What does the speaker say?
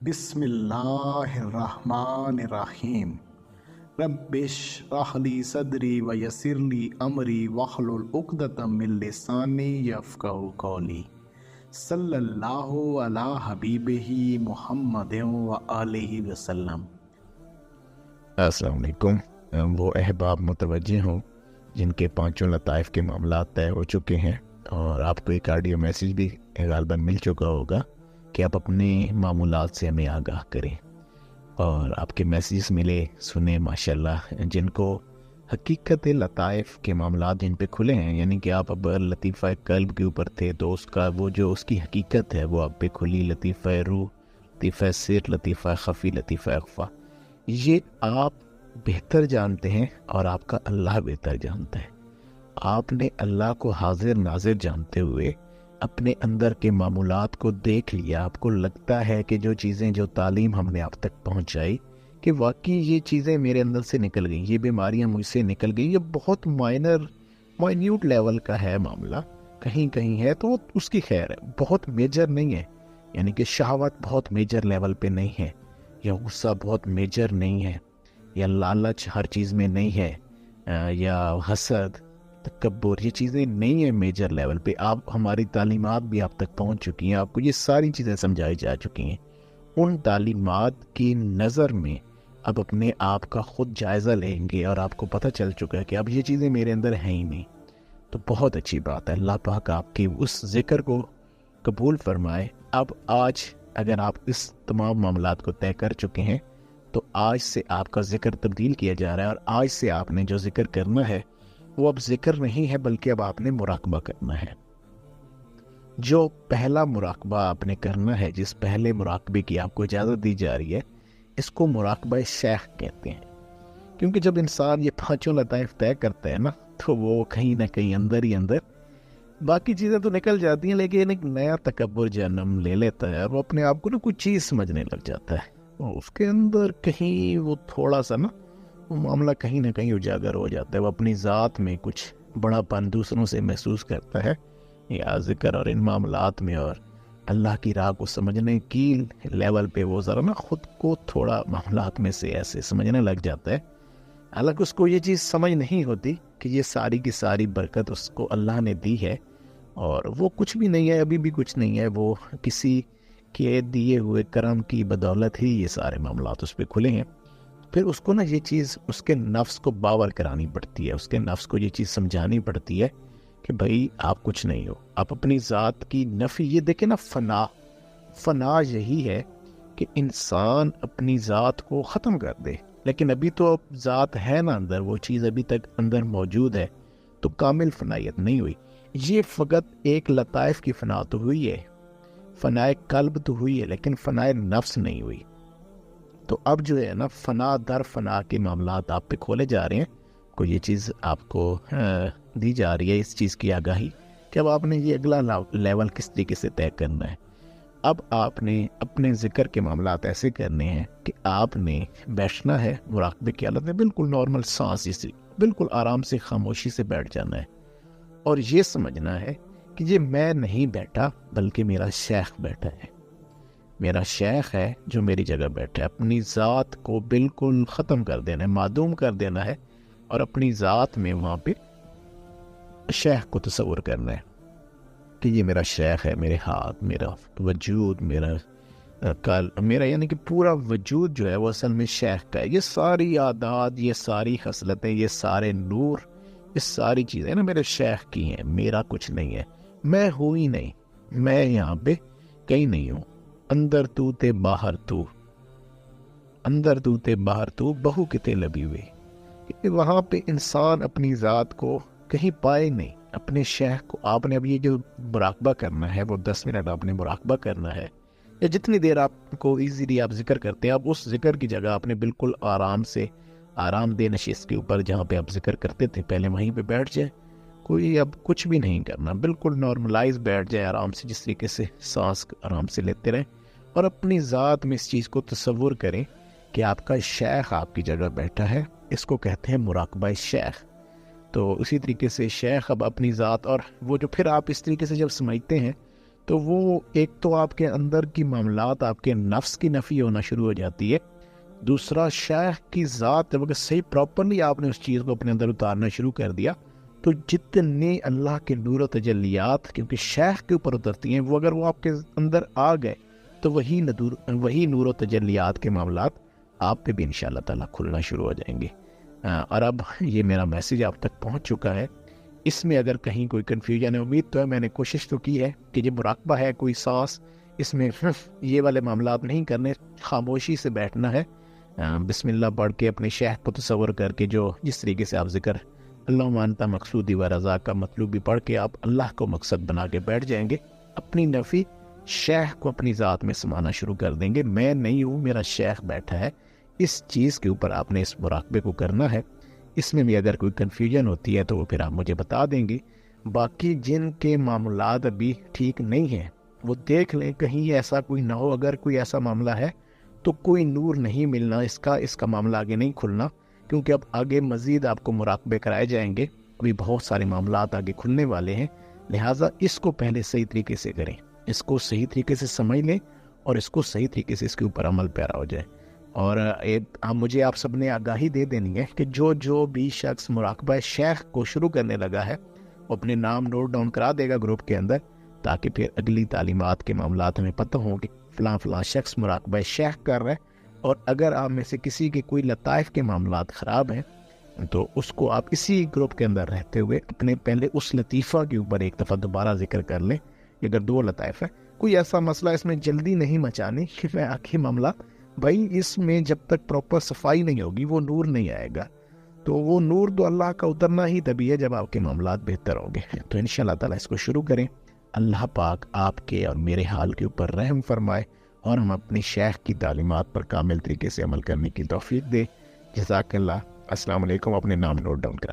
بسم اللہ الرحمن الرحیم رب اشرح لی صدری ویسر لی امری واحلل عقدۃ من لسانی یفقہوا قولی صلی اللہ علی حبیبہ محمد وآلہ وسلم۔ السلام علیکم۔ وہ احباب متوجہ ہوں جن کے پانچوں لطائف کے معاملات طے ہو چکے ہیں اور آپ کو ایک آڈیو میسیج بھی غالباً مل چکا ہوگا کہ آپ اپنے معمولات سے ہمیں آگاہ کریں، اور آپ کے میسیج ملے سنے ماشاءاللہ جن کو حقیقت لطائف کے معاملات جن پہ کھلے ہیں، یعنی کہ آپ اب لطیفہ قلب کے اوپر تھے تو اس کا وہ جو اس کی حقیقت ہے وہ آپ پہ کھلی، لطیفہ روح، لطیفہ سر، لطیفہ خفی، لطیفہ اخفا، یہ آپ بہتر جانتے ہیں اور آپ کا اللہ بہتر جانتا ہے۔ آپ نے اللہ کو حاضر ناظر جانتے ہوئے اپنے اندر کے معمولات کو دیکھ لیا، آپ کو لگتا ہے کہ جو چیزیں، جو تعلیم ہم نے آپ تک پہنچائی کہ واقعی یہ چیزیں میرے اندر سے نکل گئیں، یہ بیماریاں مجھ سے نکل گئیں، یہ بہت مائنیوٹ لیول کا ہے معاملہ، کہیں کہیں ہے تو اس کی خیر ہے، بہت میجر نہیں ہے، یعنی کہ شہوت بہت میجر لیول پہ نہیں ہے، یا غصہ بہت میجر نہیں ہے، یا لالچ ہر چیز میں نہیں ہے، یا حسد، تکبر، یہ چیزیں نہیں ہیں میجر لیول پہ۔ آپ ہماری تعلیمات بھی آپ تک پہنچ چکی ہیں، آپ کو یہ ساری چیزیں سمجھائی جا چکی ہیں۔ ان تعلیمات کی نظر میں اب اپنے آپ کا خود جائزہ لیں گے اور آپ کو پتہ چل چکا ہے کہ اب یہ چیزیں میرے اندر ہیں ہی نہیں، تو بہت اچھی بات ہے۔ اللہ پاک آپ کے اس ذکر کو قبول فرمائے۔ اب آج اگر آپ اس تمام معاملات کو طے کر چکے ہیں تو آج سے آپ کا ذکر تبدیل کیا جا رہا ہے، اور آج سے آپ نے جو ذکر کرنا ہے وہ اب ذکر نہیں ہے بلکہ اب آپ نے مراقبہ کرنا ہے۔ جو پہلا مراقبہ آپ نے کرنا ہے، جس پہلے مراقبے کی آپ کو اجازت دی جا رہی ہے، اس کو مراقبہ شیخ کہتے ہیں، کیونکہ جب انسان یہ پانچوں لطائف طے کرتا ہے نا تو وہ کہیں نہ کہیں اندر ہی اندر باقی چیزیں تو نکل جاتی ہیں، لیکن ایک نیا تکبر جنم لے لیتا ہے اور وہ اپنے آپ کو نا کوئی چیز سمجھنے لگ جاتا ہے، اور اس کے اندر کہیں وہ تھوڑا سا نا وہ معاملہ کہیں نہ کہیں اجاگر ہو جاتا ہے، وہ اپنی ذات میں کچھ بڑا پن دوسروں سے محسوس کرتا ہے، یا ذکر اور ان معاملات میں اور اللہ کی راہ کو سمجھنے کی لیول پہ وہ ذرا نا خود کو تھوڑا معاملات میں سے ایسے سمجھنے لگ جاتا ہے، حالانکہ اس کو یہ چیز سمجھ نہیں ہوتی کہ یہ ساری کی ساری برکت اس کو اللہ نے دی ہے، اور وہ کچھ بھی نہیں ہے، ابھی بھی کچھ نہیں ہے، وہ کسی کے دیے ہوئے کرم کی بدولت ہی یہ سارے معاملات اس پہ کھلے ہیں۔ پھر اس کو نا یہ چیز اس کے نفس کو باور کرانی پڑتی ہے، اس کے نفس کو یہ چیز سمجھانی پڑتی ہے کہ بھائی آپ کچھ نہیں ہو، آپ اپنی ذات کی نفی، یہ دیکھیں نا، فنا یہی ہے کہ انسان اپنی ذات کو ختم کر دے، لیکن ابھی تو ذات ہے نا اندر، وہ چیز ابھی تک اندر موجود ہے، تو کامل فنائیت نہیں ہوئی۔ یہ فقط ایک لطائف کی فنا تو ہوئی ہے، فنائے قلب تو ہوئی ہے، لیکن فنائے نفس نہیں ہوئی۔ تو اب جو ہے نا فنا در فنا کے معاملات آپ پہ کھولے جا رہے ہیں، کو یہ چیز آپ کو دی جا رہی ہے، اس چیز کی آگاہی کہ اب آپ نے یہ اگلا لیول کس طریقے سے طے کرنا ہے۔ اب آپ نے اپنے ذکر کے معاملات ایسے کرنے ہیں کہ آپ نے بیٹھنا ہے مراقبے کی حالت میں، بالکل نارمل سانس جیسی، بالکل آرام سے خاموشی سے بیٹھ جانا ہے، اور یہ سمجھنا ہے کہ یہ میں نہیں بیٹھا بلکہ میرا شیخ بیٹھا ہے، میرا شیخ ہے جو میری جگہ بیٹھا ہے۔ اپنی ذات کو بالکل ختم کر دینا ہے، معدوم کر دینا ہے، اور اپنی ذات میں وہاں پہ شیخ کو تصور کرنا ہے کہ یہ میرا شیخ ہے، میرے ہاتھ، میرا وجود، میرا یعنی کہ پورا وجود جو ہے وہ اصل میں شیخ کا ہے۔ یہ ساری عادات، یہ ساری خصلتیں، یہ سارے نور، یہ ساری چیزیں نا میرے شیخ کی ہیں، میرا کچھ نہیں ہے، میں ہوں ہی نہیں، میں یہاں پہ کہیں نہیں ہوں۔ اندر تو تے باہر تو، اندر تو تے باہر تو، بہو کتے لبی ہوئے، کہ وہاں پہ انسان اپنی ذات کو کہیں پائے نہیں، اپنے شیخ کو۔ آپ نے اب یہ جو مراقبہ کرنا ہے وہ 10 منٹ آپ نے مراقبہ کرنا ہے، یا جتنی دیر آپ کو ایزیلی آپ ذکر کرتے ہیں، اب اس ذکر کی جگہ آپ نے بالکل آرام سے، آرام دہ نشست کے اوپر جہاں پہ آپ ذکر کرتے تھے پہلے وہیں پہ بیٹھ جائے، کوئی اب کچھ بھی نہیں کرنا، بالکل نارملائز بیٹھ جائے آرام سے، جس طریقے سے سانس آرام سے لیتے رہیں، اور اپنی ذات میں اس چیز کو تصور کریں کہ آپ کا شیخ آپ کی جگہ بیٹھا ہے۔ اس کو کہتے ہیں مراقبہ شیخ۔ تو اسی طریقے سے شیخ اب اپنی ذات، اور وہ جو پھر آپ اس طریقے سے جب سمجھتے ہیں تو وہ ایک تو آپ کے اندر کی معاملات آپ کے نفس کی نفی ہونا شروع ہو جاتی ہے. دوسرا شیخ کی ذات جب اگر صحیح پراپرلی آپ نے اس چیز کو اپنے اندر اتارنا شروع کر دیا تو جتنے اللہ کے نور و تجلیات کیونکہ شیخ کے اوپر اترتی ہیں وہ اگر وہ آپ کے اندر آ گئے تو وہی نور و تجلیات کے معاملات آپ پہ بھی انشاءاللہ تعالیٰ کھلنا شروع ہو جائیں گے. اور اب یہ میرا میسیج آپ تک پہنچ چکا ہے. اس میں اگر کہیں کوئی کنفیوژن ہے امید تو ہے میں نے کوشش تو کی ہے کہ یہ مراقبہ ہے کوئی سانس اس میں یہ والے معاملات نہیں کرنے, خاموشی سے بیٹھنا ہے, بسم اللہ پڑھ کے اپنے شیخ کو تصور کر کے جو جس طریقے سے آپ ذکر اللہ مانتا مقصودی و رضا کا مطلوب بھی پڑھ کے آپ اللہ کو مقصد بنا کے بیٹھ جائیں گے. اپنی نفی شیخ کو اپنی ذات میں سمانا شروع کر دیں گے. میں نہیں ہوں, میرا شیخ بیٹھا ہے. اس چیز کے اوپر آپ نے اس مراقبے کو کرنا ہے. اس میں بھی اگر کوئی کنفیوژن ہوتی ہے تو وہ پھر آپ مجھے بتا دیں گے. باقی جن کے معاملات ابھی ٹھیک نہیں ہیں وہ دیکھ لیں کہیں ایسا کوئی نہ ہو. اگر کوئی ایسا معاملہ ہے تو کوئی نور نہیں ملنا اس کا معاملہ آگے نہیں کھلنا, کیونکہ اب آگے مزید آپ کو مراقبے کرائے جائیں گے. ابھی بہت سارے معاملات آگے کھلنے والے ہیں, لہٰذا اس کو پہلے صحیح طریقے سے کریں, اس کو صحیح طریقے سے سمجھ لیں اور اس کو صحیح طریقے سے اس کے اوپر عمل پیرا ہو جائے. اور مجھے آپ سب نے آگاہی دے دینی ہے کہ جو بھی شخص مراقبہ شیخ کو شروع کرنے لگا ہے وہ اپنے نام نوٹ ڈاؤن کرا دے گا گروپ کے اندر, تاکہ پھر اگلی تعلیمات کے معاملات ہمیں پتہ ہوں کہ فلاں شخص مراقبہ شیخ کر رہا ہے. اور اگر آپ میں سے کسی کے کوئی لطائف کے معاملات خراب ہیں تو اس کو آپ اسی گروپ کے اندر رہتے ہوئے اپنے پہلے اس لطیفہ کے اوپر ایک دفعہ دوبارہ ذکر کر لیں. اگر 2 لطائف ہے, کوئی ایسا مسئلہ اس میں جلدی نہیں مچانی کہ میں آخری معاملات بھائی اس میں جب تک پراپر صفائی نہیں ہوگی وہ نور نہیں آئے گا. تو وہ نور تو اللہ کا اترنا ہی تبھی ہے جب آپ کے معاملات بہتر ہوں گے. تو انشاءاللہ تعالیٰ اس کو شروع کریں. اللہ پاک آپ کے اور میرے حال کے اوپر رحم فرمائے اور ہم اپنی شیخ کی تعلیمات پر کامل طریقے سے عمل کرنے کی توفیق دے. جزاک اللہ. السلام علیکم. اپنے نام نوٹ ڈاؤن کریں.